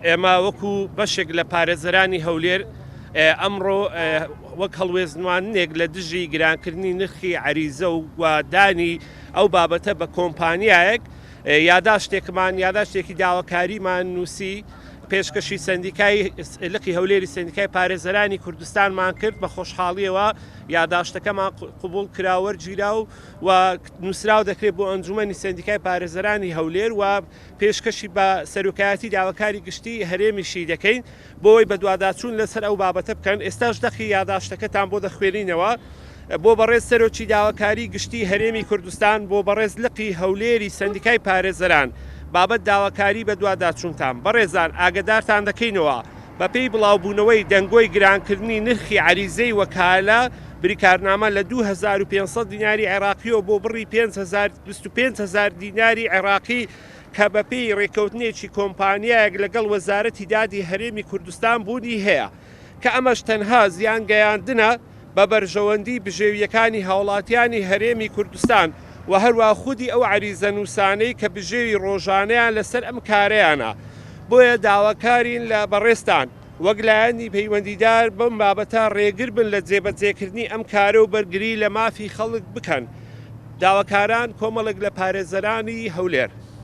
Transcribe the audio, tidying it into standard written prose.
ئێمە وەکو بەشێک لە پارێزەرانی هەولێر ئەمڕۆ وەک هەڵوێزنوانێک لە دژی گرانکردنی نرخی عەریزە و وادانی ئەو بابەتە بە کۆمپانیایەک یاداشتێکی داواکاریمان نووسی پێشکەشی سندیکای لقی هەولێری سندیکای پارێزەرانی کوردستانمان کرد بە خۆشحاڵیەوە یاداشتەکەمان قبول کراوەرگیرا و نووسراو دەکرێت بۆ ئەنجومەنی سندیکای پارێزەرانی هەولێر و پێشکەشی بە سەرۆکایەتی داواکاری گشتی هەرێمیشی دەکەین بۆی بە دوواداچوون لەسەر ئەو بابەتە بکەن. ئێستاش دەخی یاداشتەکەتان بۆ دەخوێنینەوە بۆ بەڕێز سەرۆکی داواکاری گشتی هەرێمی کوردستان بۆ بەڕێز لقی هەولێری سندیکای پارێزەران بابەت داواکاری بە دوواداچوونتان. بەڕێزان ئاگدارتان دەکەینەوە بە پێی بڵاوبوونەوەی دەنگۆی گرانکردنی نرخی عەریزەی وەکالە بریکارنامە لە 2500 دیناری عێراقیەوە بۆ بڕی 25,000 دیناری عێراقی کە بەپێی ڕێکەوتنێکی کۆمپانیایەک لەگەڵ وەزارەتی دادی هەرێمی کوردستان بوونی هەیە کە ئەمەش تەنها زیان گەیاندنە بە بەرژەوەندی بژێویەکانی هاوڵاتیانی هەرێمی کوردستان و هەروە خودی ئەو عەریزە نووسانەی کە بژێوی ڕۆژانەیان لەسەر ئەم کارەیانە. بۆیە داواکارین لە بەڕێستان وەک لایەنی پەیوەندیدار بەم بابەتە ڕێگر بن لە جێبەجێکردنی ئەم کارە و بەرگری لە مافی خەڵک بکەن. داواکاران کۆمەڵێک لە پارێزەرانی هەولێر.